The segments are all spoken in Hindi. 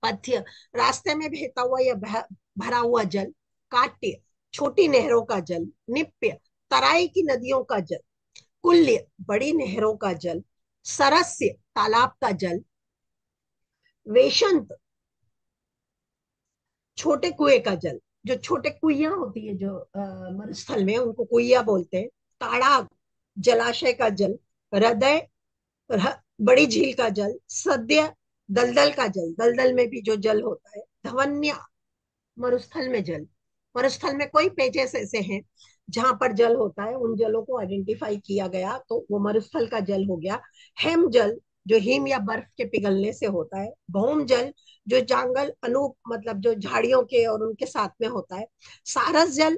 पथ्य, रास्ते में बहता हुआ या भरा हुआ जल। काट्य, छोटी नहरों का जल। निप्य, तराई की नदियों का जल। कुल्य, बड़ी नहरों का जल। सरस्य, तालाब का जल। वेशंत, छोटे कुएं का जल, जो छोटे कुइयां होती है जो मरुस्थल में, उनको कुइया बोलते हैं। ताड़ाग, जलाशय का जल। हृदय, बड़ी झील का जल। सद्य, दलदल का जल, दलदल में भी जो जल होता है। धवन्या, मरुस्थल में जल। मरुस्थल में कोई पेचेस ऐसे हैं जहां पर जल होता है, उन जलों को आइडेंटिफाई किया गया तो वो मरुस्थल का जल हो गया। हेम जल, जो हिम या बर्फ के पिघलने से होता है। भौम जल, जो जंगल अनूप मतलब जो झाड़ियों के और उनके साथ में होता है। सारस जल,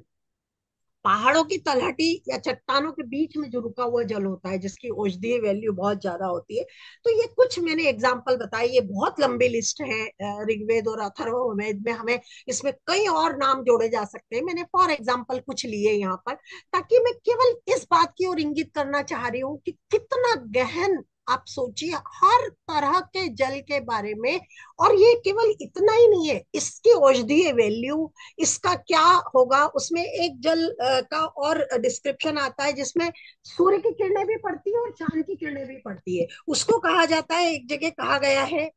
पहाड़ों की तलहटी या चट्टानों के बीच में जो रुका हुआ जल होता है, जिसकी औषधीय वैल्यू बहुत ज्यादा होती है। तो ये कुछ मैंने एग्जाम्पल बताए, ये बहुत लंबी लिस्ट है। ऋग्वेद और अथर्ववेद में हमें इसमें कई और नाम जोड़े जा सकते हैं। मैंने फॉर एग्जाम्पल कुछ लिए यहाँ पर, ताकि मैं केवल इस बात की ओर इंगित करना चाह रही हूँ कि कितना गहन, आप सोचिए, हर तरह के जल के बारे में। और ये केवल इतना ही नहीं है, इसकी औषधीय वैल्यू, इसका क्या होगा। उसमें एक जल का और डिस्क्रिप्शन आता है जिसमें सूर्य की किरणें भी पड़ती है और चांद की किरणें भी पड़ती है। उसको कहा जाता है, एक जगह कहा गया है,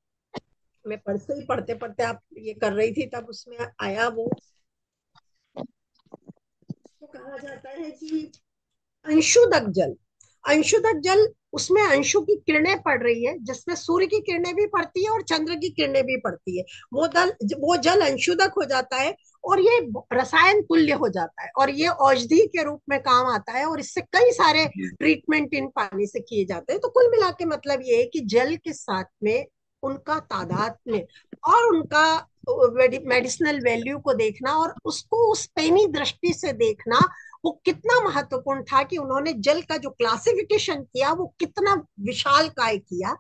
मैं परसों ही पढ़ते पढ़ते आप ये कर रही थी तब उसमें आया वो, तो कहा जाता है कि अंशुदक जल। अंशुदक जल, उसमें अंशु की किरणें पड़ रही है, जिसमें सूर्य की किरणें भी पड़ती है और चंद्र की किरणें भी पड़ती है। वो जल अंशुदक हो जाता है और ये रसायन तुल्य हो जाता है और ये औषधि के रूप में काम आता है, और इससे कई सारे ट्रीटमेंट इन पानी से किए जाते हैं। तो कुल मिला के मतलब ये है कि जल के साथ में उनका तादाद में और उनका मेडिसिनल वैल्यू को देखना और उसको उस पैनी दृष्टि से देखना, वो कितना महत्वपूर्ण था कि उन्होंने जल का जो क्लासिफिकेशन किया वो कितना विशाल काय किया।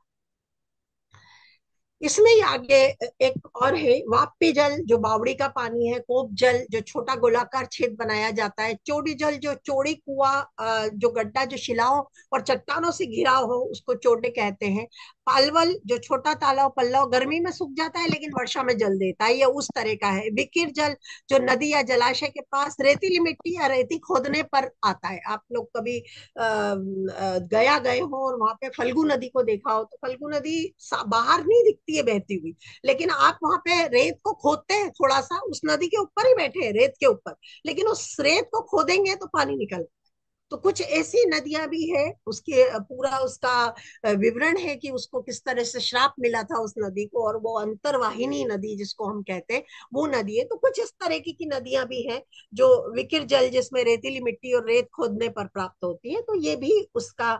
इसमें ही आगे एक और है, वाप्य जल, जो बावड़ी का पानी है। कोप जल, जो छोटा गोलाकार छेद बनाया जाता है। चोड़ी जल, जो चौड़ी कुआं, जो गड्ढा जो शिलाओं और चट्टानों से घिरा हो, उसको चोटे कहते हैं। पालवल, जो छोटा तालाब पल्लव, गर्मी में सूख जाता है लेकिन वर्षा में जल देता है, ये उस तरह का है। विकिर जल, जो नदी या जलाशय के पास रेतीली मिट्टी या रेती खोदने पर आता है। आप लोग कभी गया गए हो और वहां पे फल्गु नदी को देखा हो, तो फल्गु नदी बाहर नहीं दिखती है बहती हुई, लेकिन आप वहां पे रेत को खोदते हैं, थोड़ा सा उस नदी के ऊपर ही बैठे हैं रेत के ऊपर, लेकिन उस रेत को खोदेंगे तो पानी निकल। तो कुछ ऐसी नदियां भी है, उसके पूरा उसका विवरण है कि उसको किस तरह से श्राप मिला था उस नदी को, और वो अंतर्वाहिनी नदी जिसको हम कहते हैं, वो नदी है। तो कुछ इस तरह की नदियां भी हैं जो विकिर जल, जिसमें रेतीली मिट्टी और रेत खोदने पर प्राप्त होती है, तो ये भी उसका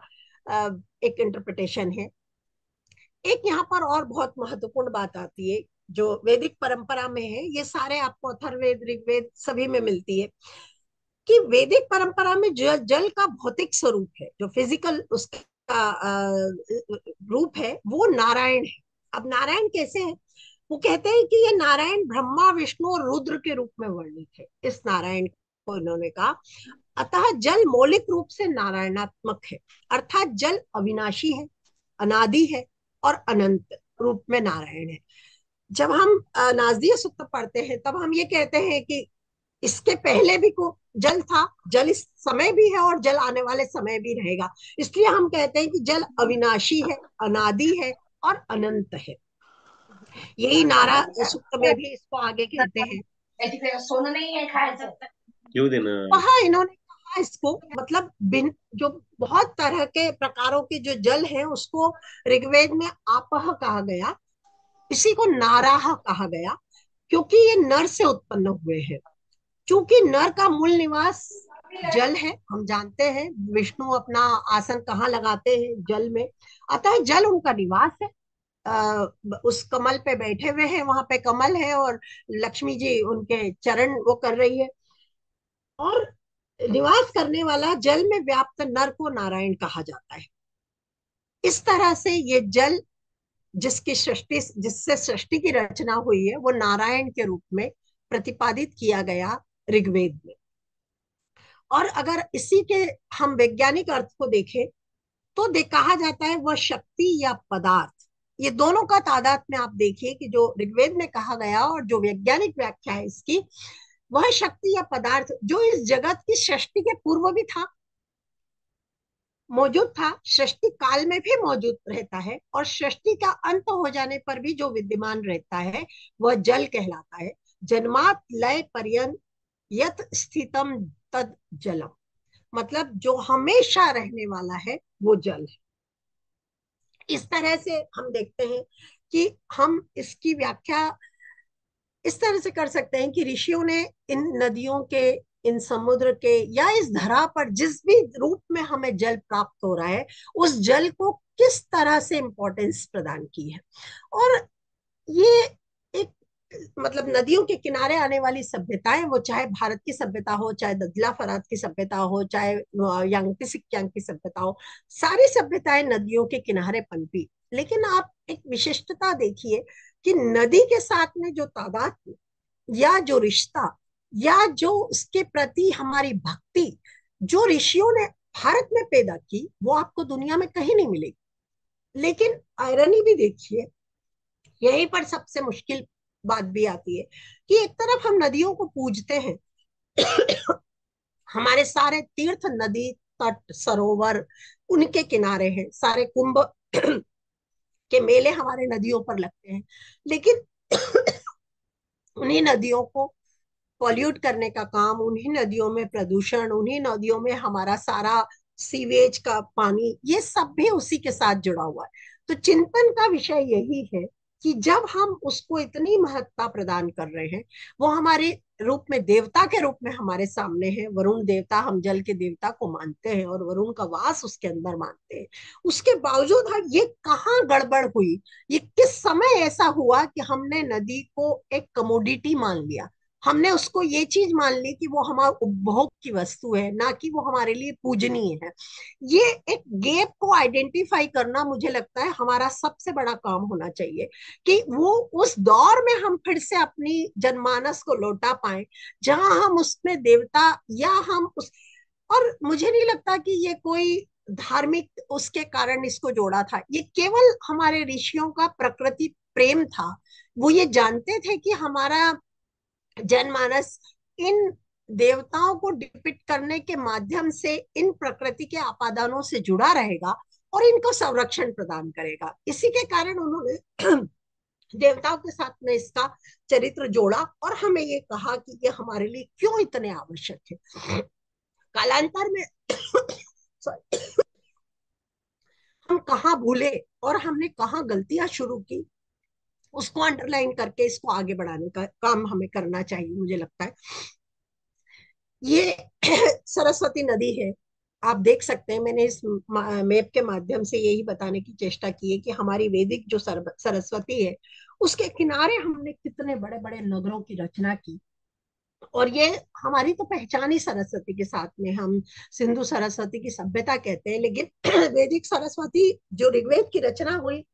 अ, एक इंटरप्रिटेशन है। एक यहाँ पर और बहुत महत्वपूर्ण बात आती है जो वैदिक परंपरा में है, ये सारे आपको अथर्ववेद ऋग्वेद सभी में मिलती है, कि वैदिक परंपरा में जो जल का भौतिक स्वरूप है, जो फिजिकल उसका रूप है, वो नारायण है। अब नारायण कैसे है? वो कहते हैं कि ये नारायण ब्रह्मा विष्णु और रुद्र के रूप में वर्णित है। इस नारायण को इन्होंने कहा, अतः जल मौलिक रूप से नारायणात्मक है, अर्थात जल अविनाशी है, अनादि है और अनंत रूप में नारायण है। जब हम नासदीय सूक्त पढ़ते हैं तब हम ये कहते हैं कि इसके पहले भी को जल था, जल इस समय भी है और जल आने वाले समय भी रहेगा। इसलिए हम कहते हैं कि जल अविनाशी है, अनादि है और अनंत है। यही नारा सूक्त में भी इसको आगे कहते हैं। सोना नहीं है खाया क्यों देना। कहा इन्होंने, कहा इसको मतलब बिन जो बहुत तरह के प्रकारों के जो जल है उसको ऋग्वेद में आपह कहा गया, इसी को नाराह कहा गया, क्योंकि ये नर से उत्पन्न हुए हैं। चूंकि नर का मूल निवास जल है, हम जानते हैं विष्णु अपना आसन कहाँ लगाते हैं, जल में, अतः जल उनका निवास है। उस कमल पे बैठे हुए हैं, वहां पे कमल है और लक्ष्मी जी उनके चरण वो कर रही है, और निवास करने वाला जल में व्याप्त नर को नारायण कहा जाता है। इस तरह से ये जल जिसकी सृष्टि, जिससे सृष्टि की रचना हुई है, वो नारायण के रूप में प्रतिपादित किया गया ऋग्वेद में। और अगर इसी के हम वैज्ञानिक अर्थ को देखें तो कहा जाता है वह शक्ति या पदार्थ ये दोनों का तादाद में आप देखिए कि जो ऋग्वेद में कहा गया और जो वैज्ञानिक व्याख्या है इसकी, वह शक्ति या पदार्थ जो इस जगत की सृष्टि के पूर्व भी था, मौजूद था, सृष्टि काल में भी मौजूद रहता है, और सृष्टि का अंत हो जाने पर भी जो विद्यमान रहता है वह जल कहलाता है। जन्मात लय पर्यंत यत स्थितम तद जलम। मतलब जो हमेशा रहने वाला है वो जल है। इस तरह से हम देखते हैं कि हम इसकी व्याख्या इस तरह से कर सकते हैं कि ऋषियों ने इन नदियों के, इन समुद्र के, या इस धरा पर जिस भी रूप में हमें जल प्राप्त हो रहा है, उस जल को किस तरह से इंपॉर्टेंस प्रदान की है। और ये एक, मतलब नदियों के किनारे आने वाली सभ्यताएं, वो चाहे भारत की सभ्यता हो, चाहे ददला फरात की सभ्यता हो, चाहे यांगटी सिक्यांग की सभ्यता हो, सारी सभ्यताएं नदियों के किनारे पनपी। लेकिन आप एक विशिष्टता देखिए कि नदी के साथ में जो तादाद, या जो रिश्ता, या जो उसके प्रति हमारी भक्ति जो ऋषियों ने भारत में पैदा की, वो आपको दुनिया में कहीं नहीं मिलेगी। लेकिन आयरनी भी देखिए, यहीं पर सबसे मुश्किल बात भी आती है कि एक तरफ हम नदियों को पूजते हैं, हमारे सारे तीर्थ, नदी, तट, सरोवर उनके किनारे हैं, सारे कुंभ के मेले हमारे नदियों पर लगते हैं, लेकिन उन्हीं नदियों को पॉल्यूट करने का काम, उन्हीं नदियों में प्रदूषण, उन्हीं नदियों में हमारा सारा सीवेज का पानी, ये सब भी उसी के साथ जुड़ा हुआ है। तो चिंतन का विषय यही है कि जब हम उसको इतनी महत्ता प्रदान कर रहे हैं, वो हमारे रूप में, देवता के रूप में हमारे सामने है, वरुण देवता, हम जल के देवता को मानते हैं और वरुण का वास उसके अंदर मानते हैं, उसके बावजूद हम, ये कहाँ गड़बड़ हुई, ये किस समय ऐसा हुआ कि हमने नदी को एक कमोडिटी मान लिया, हमने उसको ये चीज मान ली कि वो हमारा उपभोग की वस्तु है, ना कि वो हमारे लिए पूजनीय है। ये एक गैप को आइडेंटिफाई करना, मुझे लगता है हमारा सबसे बड़ा काम होना चाहिए, कि वो उस दौर में हम फिर से अपनी जनमानस को लौटा पाए, जहां हम उसमें देवता, या हम उस, और मुझे नहीं लगता कि ये कोई धार्मिक उसके कारण इसको जोड़ा था, ये केवल हमारे ऋषियों का प्रकृति प्रेम था। वो ये जानते थे कि हमारा जनमानस इन देवताओं को डिपिक्ट करने के माध्यम से इन प्रकृति के आपादानों से जुड़ा रहेगा और इनको संरक्षण प्रदान करेगा। इसी के कारण उन्होंने देवताओं के साथ में इसका चरित्र जोड़ा और हमें ये कहा कि ये हमारे लिए क्यों इतने आवश्यक है। कालांतर में हम कहाँ भूले और हमने कहाँ गलतियां शुरू की, उसको अंडरलाइन करके इसको आगे बढ़ाने का काम हमें करना चाहिए, मुझे लगता है। ये सरस्वती नदी है, आप देख सकते हैं, मैंने इस मैप के माध्यम से यही बताने की चेष्टा की है कि हमारी वैदिक जो सरस्वती है, उसके किनारे हमने कितने बड़े बड़े नगरों की रचना की। और ये हमारी तो पहचान ही सरस्वती के साथ में, हम सिंधु सरस्वती की सभ्यता कहते हैं, लेकिन वैदिक सरस्वती जो ऋग्वेद की रचना हुई,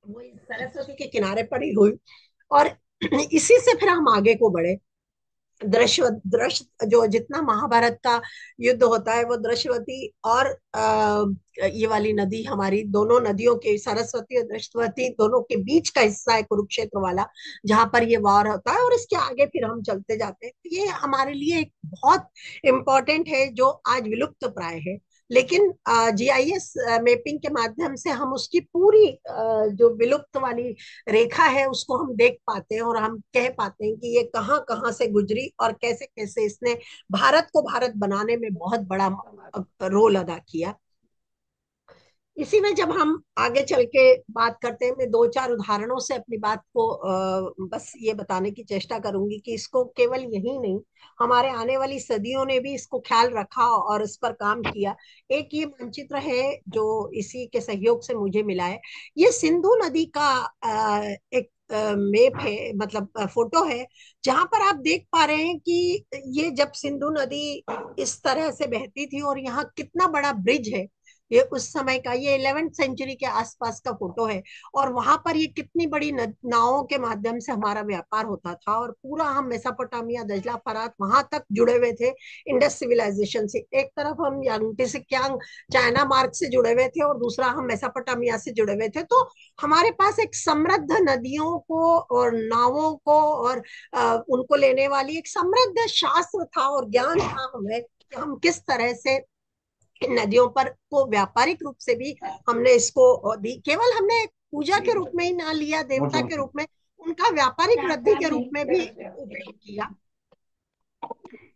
वो इस सरस्वती के किनारे पड़ी हुई। और इसी से फिर हम आगे को बढ़े। दृश्य दृश्य जो जितना महाभारत का युद्ध होता है, वो दृश्यवती और ये वाली नदी, हमारी दोनों नदियों के, सरस्वती और दृश्यवती दोनों के बीच का हिस्सा है कुरुक्षेत्र वाला, जहां पर ये वार होता है, और इसके आगे फिर हम चलते जाते हैं। तो ये हमारे लिए एक बहुत इम्पोर्टेंट है, जो आज विलुप्त प्राय है, लेकिन जीआईएस मैपिंग के माध्यम से हम उसकी पूरी जो विलुप्त वाली रेखा है उसको हम देख पाते हैं, और हम कह पाते हैं कि ये कहाँ कहाँ से गुजरी और कैसे कैसे इसने भारत को भारत बनाने में बहुत बड़ा रोल अदा किया। इसी में जब हम आगे चल के बात करते हैं, मैं दो चार उदाहरणों से अपनी बात को बस ये बताने की चेष्टा करूंगी कि इसको केवल यही नहीं, हमारे आने वाली सदियों ने भी इसको ख्याल रखा और इस पर काम किया। एक ये मानचित्र है जो इसी के सहयोग से मुझे मिला है, ये सिंधु नदी का एक मैप है, मतलब फोटो है, जहां पर आप देख पा रहे हैं कि ये जब सिंधु नदी इस तरह से बहती थी, और यहाँ कितना बड़ा ब्रिज है, ये उस समय का, ये 11वीं सेंचुरी के आसपास का फोटो है। और वहां पर ये कितनी बड़ी नावों के माध्यम से हमारा व्यापार होता था, और पूरा हम मेसोपोटामिया, दजला फरात वहां तक जुड़े हुए थे इंडस सिविलाइजेशन से। एक तरफ हम यांगटी से क्यांग चाइना मार्ग से जुड़े हुए थे, और दूसरा हम मेसोपोटामिया से जुड़े हुए थे। तो हमारे पास एक समृद्ध नदियों को और नावों को और उनको लेने वाली एक समृद्ध शास्त्र था और ज्ञान था हमें, कि हम किस तरह से इन नदियों पर को व्यापारिक रूप से भी हमने इसको दी। केवल हमने पूजा के रूप में ही ना लिया, देवता के रूप में, उनका व्यापारिक वृद्धि के रूप में भी उपयोग किया।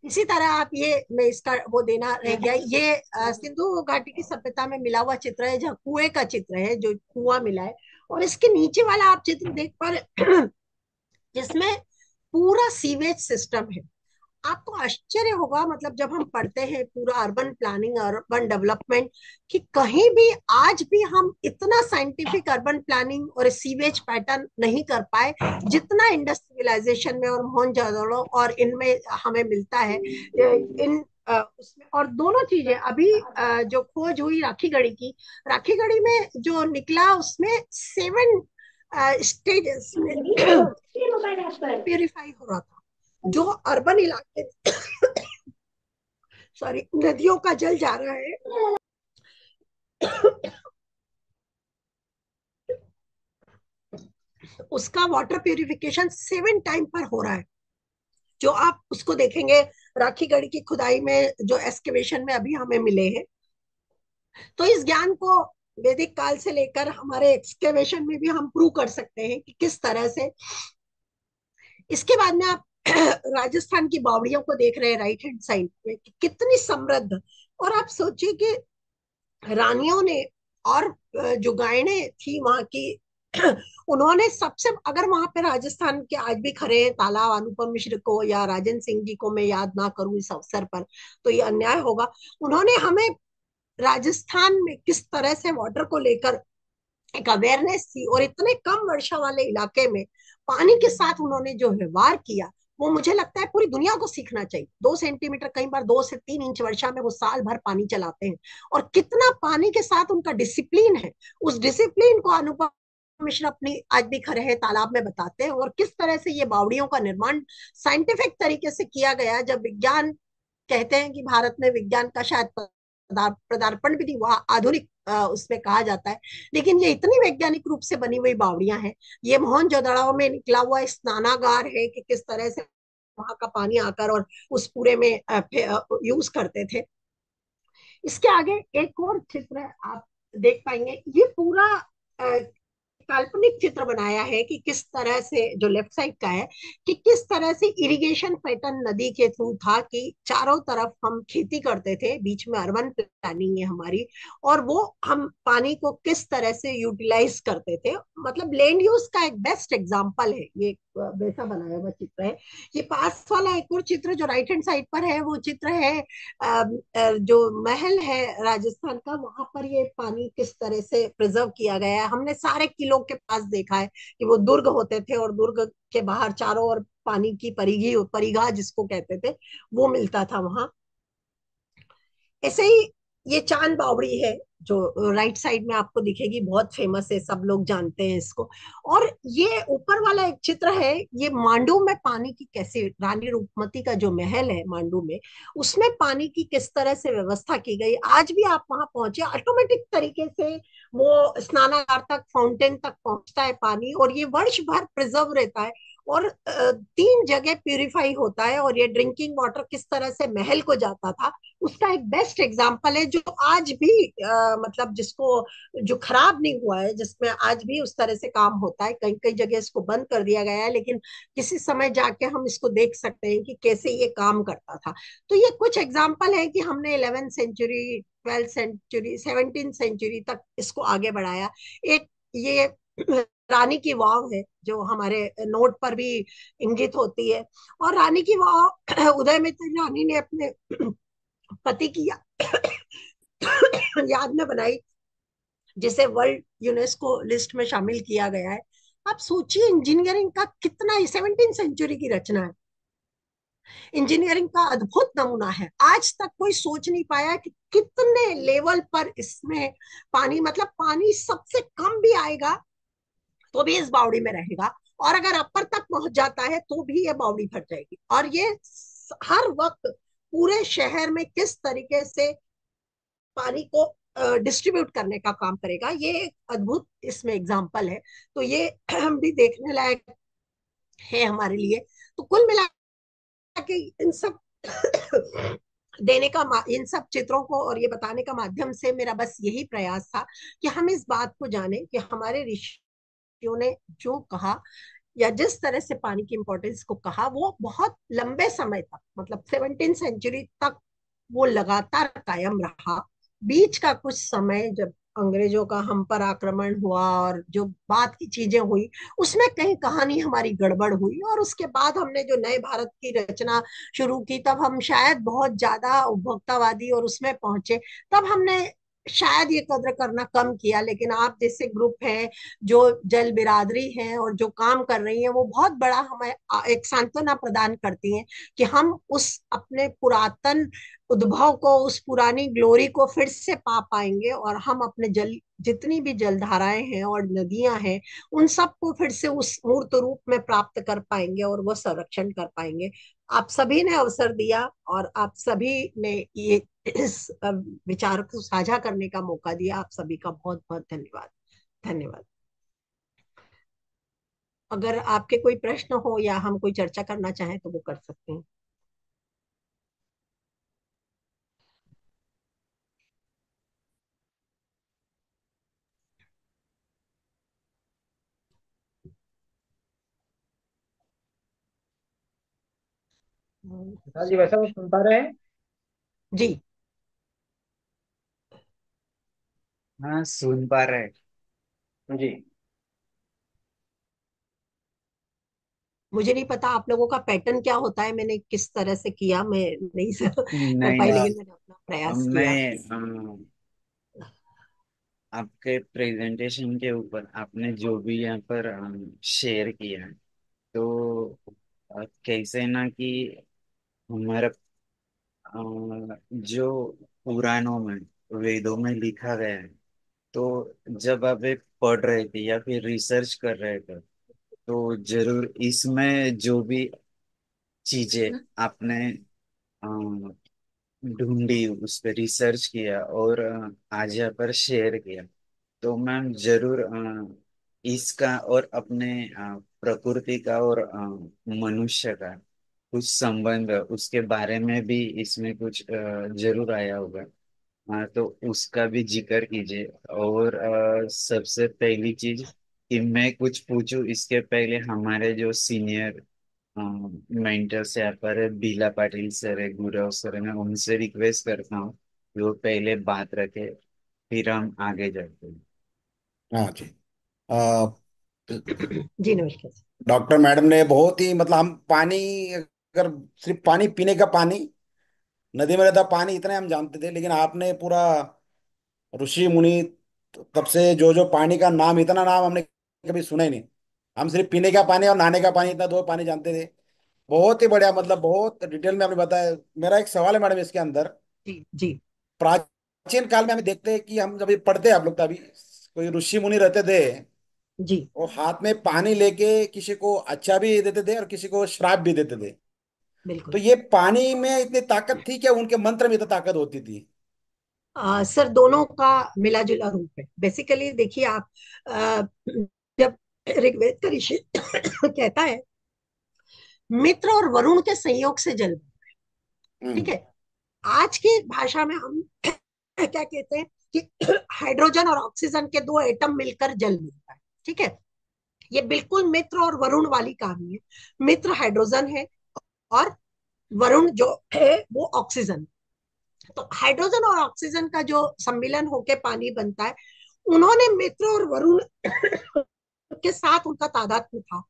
इसी तरह आप ये, मैं इसका वो देना रह गया, ये सिंधु घाटी की सभ्यता में मिला हुआ चित्र है, जहाँ कुएं का चित्र है, जो कुआं मिला है। और इसके नीचे वाला आप चित्र देख पा रहे जिसमें पूरा सीवेज सिस्टम है। आपको आश्चर्य होगा, मतलब जब हम पढ़ते हैं पूरा अर्बन प्लानिंग, अर्बन डेवलपमेंट, कि कहीं भी आज भी हम इतना साइंटिफिक अर्बन प्लानिंग और सीवेज पैटर्न नहीं कर पाए जितना इंडस सिविलाइजेशन में और मोहनजोदड़ो और इनमें हमें मिलता है। इन उसमें और दोनों चीजें अभी जो खोज हुई राखी गढ़ी की, राखी गढ़ी में जो निकला उसमें 7 स्टेजेस में प्यूरिफाई हो रहा था। जो अर्बन इलाके, सॉरी, नदियों का जल जा रहा है, उसका वाटर प्यूरिफिकेशन 7 टाइम पर हो रहा है। जो आप उसको देखेंगे राखी गढ़ी की खुदाई में, जो एक्सकेवेशन में अभी हमें मिले हैं। तो इस ज्ञान को वैदिक काल से लेकर हमारे एक्सकेवेशन में भी हम प्रूव कर सकते हैं कि किस तरह से। इसके बाद में आप राजस्थान की बावड़ियों को देख रहे हैं राइट हैंड साइड में, कि कितनी समृद्ध। और आप सोचिए कि रानियों ने और जो गायने थी वहां की, उन्होंने सबसे, अगर वहां पे राजस्थान के आज भी खड़े हैं तालाब, अनुपम मिश्र को या राजन सिंह जी को मैं याद ना करूं इस अवसर पर तो ये अन्याय होगा। उन्होंने हमें राजस्थान में किस तरह से वाटर को लेकर एक अवेयरनेस थी, और इतने कम वर्षा वाले इलाके में पानी के साथ उन्होंने जो व्यवहार किया, वो मुझे लगता है पूरी दुनिया को सीखना चाहिए। 2 सेंटीमीटर, कई बार 2 से 3 इंच वर्षा में वो साल भर पानी चलाते हैं, और कितना पानी के साथ उनका डिसिप्लिन है। उस डिसिप्लिन को अनुपम मिश्र अपनी आज भी खड़े हैं तालाब में बताते हैं, और किस तरह से ये बावड़ियों का निर्माण साइंटिफिक तरीके से किया गया। जब विज्ञान कहते हैं कि भारत में विज्ञान का शायद पदार्पण भी नहीं हुआ, आधुनिक उसमें कहा जाता है, लेकिन ये इतनी वैज्ञानिक रूप से बनी हुई बावड़ियां हैं। ये मोहनजोदड़ो में निकला हुआ स्नानागार है, कि किस तरह से वहां का पानी आकर और उस पूरे में यूज करते थे। इसके आगे एक और चित्र आप देख पाएंगे, ये पूरा काल्पनिक चित्र बनाया है कि किस तरह से, जो लेफ्ट साइड का है, कि किस तरह से इरिगेशन पैटर्न नदी के थ्रू था, कि चारों तरफ हम खेती करते थे, बीच में अर्बन प्लानिंग है हमारी, और वो हम पानी को किस तरह से यूटिलाइज करते थे। मतलब लैंड यूज का एक बेस्ट एग्जांपल है ये, वैसा बनाया हुआ चित्र है। ये पास वाला एक और चित्र जो राइट हैंड साइड पर है, वो चित्र है जो महल है राजस्थान का, वहां पर ये पानी किस तरह से प्रिजर्व किया गया है। हमने सारे किलों के पास देखा है कि वो दुर्ग होते थे, और दुर्ग के बाहर चारों ओर पानी की परिघी, परिघा जिसको कहते थे, वो मिलता था वहां। ऐसे ही ये चांद बावड़ी है, जो राइट साइड में आपको दिखेगी, बहुत फेमस है, सब लोग जानते हैं इसको। और ये ऊपर वाला एक चित्र है, ये मांडू में पानी की कैसे, रानी रूपमती का जो महल है मांडू में, उसमें पानी की किस तरह से व्यवस्था की गई। आज भी आप वहां पहुंचे, ऑटोमेटिक तरीके से वो स्नानागार तक, फाउंटेन तक पहुंचता है पानी, और ये वर्ष भर प्रिजर्व रहता है, और 3 जगह प्यूरिफाई होता है। और ये ड्रिंकिंग वाटर किस तरह से महल को जाता था, उसका एक बेस्ट एग्जाम्पल है, जो आज भी मतलब जिसको, जो खराब नहीं हुआ है, जिसमें आज भी उस तरह से काम होता है। कई कई जगह इसको बंद कर दिया गया है, लेकिन किसी समय जाके हम इसको देख सकते हैं कि कैसे ये काम करता था। तो ये कुछ एग्जाम्पल है कि हमने 11वीं सेंचुरी, 12वीं सेंचुरी, 17वीं सेंचुरी तक इसको आगे बढ़ाया। एक ये रानी की वाव है, जो हमारे नोट पर भी इंगित होती है। और रानी की वाव उदय मित्र रानी ने अपने पति की याद में बनाई, जिसे वर्ल्ड यूनेस्को लिस्ट में शामिल किया गया है। आप सोचिए इंजीनियरिंग का कितना, 17वीं सेंचुरी की रचना है। इंजीनियरिंग का अद्भुत नमूना है। आज तक कोई सोच नहीं पाया कि कितने लेवल पर इसमें पानी, मतलब पानी सबसे कम भी आएगा तो भी इस बावड़ी में रहेगा, और अगर अपर तक पहुंच जाता है तो भी ये बावड़ी भर जाएगी। और ये हर वक्त पूरे शहर में किस तरीके से पानी को डिस्ट्रीब्यूट करने का काम करेगा, ये एक अद्भुत इसमें एग्जाम्पल है। तो ये हम भी देखने लायक है हमारे लिए। तो कुल मिला के इन सब इन सब चित्रों को और ये बताने का माध्यम से मेरा बस यही प्रयास था कि हम इस बात को जाने कि हमारे ऋषियों ने जो कहा या जिस तरह से पानी की इंपॉर्टेंस को कहा, वो बहुत लंबे समय तक, मतलब 17वीं सेंचुरी तक वो लगातार कायम रहा। बीच का कुछ समय जब अंग्रेजों का हम पर आक्रमण हुआ और जो बात की चीजें हुई, उसमें कहीं कहानी हमारी गड़बड़ हुई, और उसके बाद हमने जो नए भारत की रचना शुरू की, तब हम शायद बहुत ज्यादा उपभोक्तावादी और उसमें पहुंचे। तब हमने शायद ये कद्र करना कम किया। लेकिन आप जैसे ग्रुप हैं, जो जल बिरादरी हैं और जो काम कर रही हैं, वो बहुत बड़ा हमें एक सांत्वना प्रदान करती हैं कि हम उस अपने पुरातन उद्भव को, उस पुरानी ग्लोरी को फिर से पा पाएंगे, और हम अपने जल, जितनी भी जलधाराएं हैं और नदियां हैं, उन सबको फिर से उस मूर्त रूप में प्राप्त कर पाएंगे और वो संरक्षण कर पाएंगे। आप सभी ने अवसर दिया और आप सभी ने ये इस विचार को साझा करने का मौका दिया। आप सभी का बहुत बहुत धन्यवाद। धन्यवाद। अगर आपके कोई प्रश्न हो या हम कोई चर्चा करना चाहें तो वो कर सकते हैं। पिताजी वैसा वो सुन पा रहे हैं? जी। हाँ, सुन पा रहे। जी। मुझे नहीं पता आप लोगों का पैटर्न क्या होता है, मैंने किस तरह से किया मैं नहीं कर नहीं पाई, नहीं, लेकिन मैंने अपना प्रयास किया। मैं आपके प्रेजेंटेशन के ऊपर आपने जो भी यहाँ पर शेयर किया है, तो कैसे ना कि हमारा जो पुराणों में, वेदों में लिखा गया है, तो जब आप एक पढ़ रहे थे या फिर रिसर्च कर रहे थे, तो जरूर इसमें जो भी चीजें आपने ढूंढी, उस पर रिसर्च किया और आज यहाँ पर शेयर किया, तो मैम जरूर इसका और अपने प्रकृति का और मनुष्य का कुछ संबंध, उसके बारे में भी इसमें कुछ जरूर आया होगा। हाँ, तो उसका भी जिक्र कीजिए। और सबसे पहली चीज कि मैं कुछ पूछूं इसके पहले हमारे जो सीनियर मेंटर्स यहाँ पर है, बीला पाटिल सर है, गुरव सर है, मैं उनसे रिक्वेस्ट करता हूँ कि वो पहले बात रखे, फिर हम आगे जाते हैं। हाँ जी। आ, जी नमस्कार। डॉक्टर मैडम ने बहुत ही, मतलब हम पानी, अगर सिर्फ पानी पीने का पानी, नदी में रहता पानी, इतने हम जानते थे, लेकिन आपने पूरा ऋषि मुनि तब से जो जो पानी का नाम, इतना नाम हमने कभी सुना ही नहीं। हम सिर्फ पीने का पानी और नहाने का पानी, इतना दो पानी जानते थे। बहुत ही बढ़िया, मतलब बहुत डिटेल में आपने बताया। मेरा एक सवाल है मैडम इसके अंदर। जी जी। प्राचीन काल में हम देखते हैं कि हम जब ये पढ़ते हैं, आप लोग तभी कोई ऋषि मुनि रहते थे, जी वो हाथ में पानी लेके किसी को अच्छा भी देते थे और किसी को श्राप भी देते थे। तो बिल्कुल। ये पानी में इतनी ताकत थी क्या? उनके मंत्र में इतनी ताकत होती थी? सर दोनों का मिला जुला रूप है बेसिकली। देखिए आप, जब ऋग्वेद का ऋषि कहता है मित्र और वरुण के संयोग से जल, ठीक हम्म। है, आज की भाषा में हम क्या कहते हैं कि हाइड्रोजन और ऑक्सीजन के दो एटम मिलकर जल मिलता है, ठीक है। ये बिल्कुल मित्र और वरुण वाली कहानी है। मित्र हाइड्रोजन है और वरुण जो है वो ऑक्सीजन। तो हाइड्रोजन और ऑक्सीजन का जो सम्मिलन होकर पानी बनता है, उन्होंने मित्र और वरुण के साथ उनका तादात्म्य था,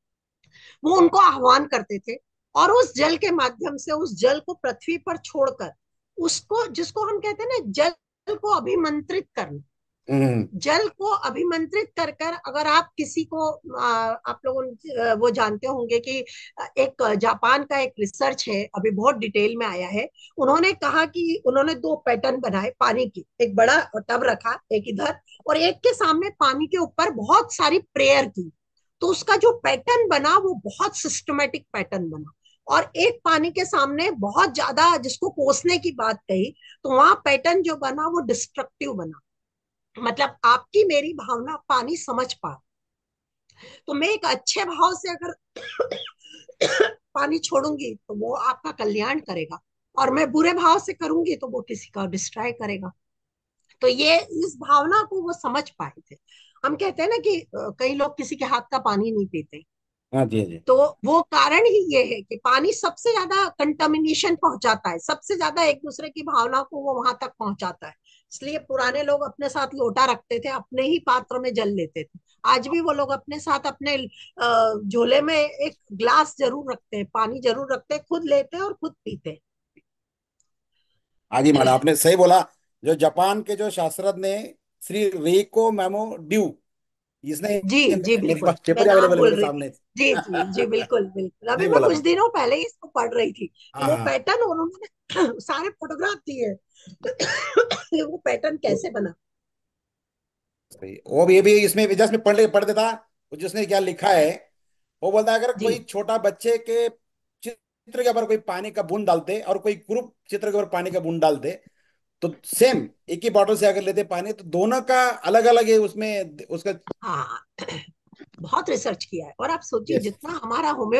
वो उनको आह्वान करते थे, और उस जल के माध्यम से उस जल को पृथ्वी पर छोड़कर, उसको जिसको हम कहते हैं ना जल को अभिमंत्रित करना, जल को अभिमंत्रित कर कर अगर आप किसी को आप लोगों वो जानते होंगे कि एक जापान का एक रिसर्च है, अभी बहुत डिटेल में आया है। उन्होंने कहा कि उन्होंने दो पैटर्न बनाए पानी की, एक बड़ा टब रखा एक इधर और एक के सामने पानी के ऊपर बहुत सारी प्रेयर की। तो उसका जो पैटर्न बना वो बहुत सिस्टमेटिक पैटर्न बना। और एक पानी के सामने बहुत ज्यादा जिसको कोसने की बात कही, तो वहां पैटर्न जो बना वो डिस्ट्रक्टिव बना। मतलब आपकी मेरी भावना पानी समझ पा, तो मैं एक अच्छे भाव से अगर पानी छोड़ूंगी तो वो आपका कल्याण करेगा, और मैं बुरे भाव से करूंगी तो वो किसी का डिस्ट्रॉय करेगा। तो ये इस भावना को वो समझ पाए थे। हम कहते हैं ना कि कई लोग किसी के हाथ का पानी नहीं पीते, हाँ जी, हाँ जी। तो वो कारण ही ये है कि पानी सबसे ज्यादा कंटामिनेशन पहुंचाता है, सबसे ज्यादा एक दूसरे की भावना को वो वहां तक पहुंचाता है। इसलिए पुराने लोग अपने साथ लोटा रखते थे, अपने ही पात्र में जल लेते थे। आज भी वो लोग अपने साथ अपने झोले में एक ग्लास जरूर रखते हैं, पानी जरूर रखते हैं, खुद लेते हैं और खुद पीते हैं। हाँ जी मैडम, आपने सही बोला। जो जापान के जो शास्त्रज्ञ ने, श्री रेको मैमो ड्यू, इसने, जी जी मेरे बिल्कुल, पास पेपर मैं ही नाम अवेलेबल है बोल मेरे रही थी। सामने। जी जी जी बिल्कुल बिल्कुल, अभी नहीं मैं बोला कुछ मैम। दिनों पहले ही इसको पढ़ रही थी कि हाँ वो हाँ। पैटर्न उन्होंने सारे फोटोग्राफ दिए कि वो पैटर्न तो कैसे बना। सही, वो भी ये भी इसमें जस्ट में पढ़ देता। वो जिसने क्या लिखा है, वो बोलता है अगर जी कोई छोटा बच्चे के चित्र के ऊपर कोई पानी का बूंद डालते और कोई ग्रुप चित्र के ऊपर पानी का बूंद डालते, तो सेम एक ही बॉटल से अगर लेते पानी, तो दोनों का अलग अलग है उसमें उसका। हाँ बहुत रिसर्च किया है। और आप सोचिए यस। जितना हमारा होम्यो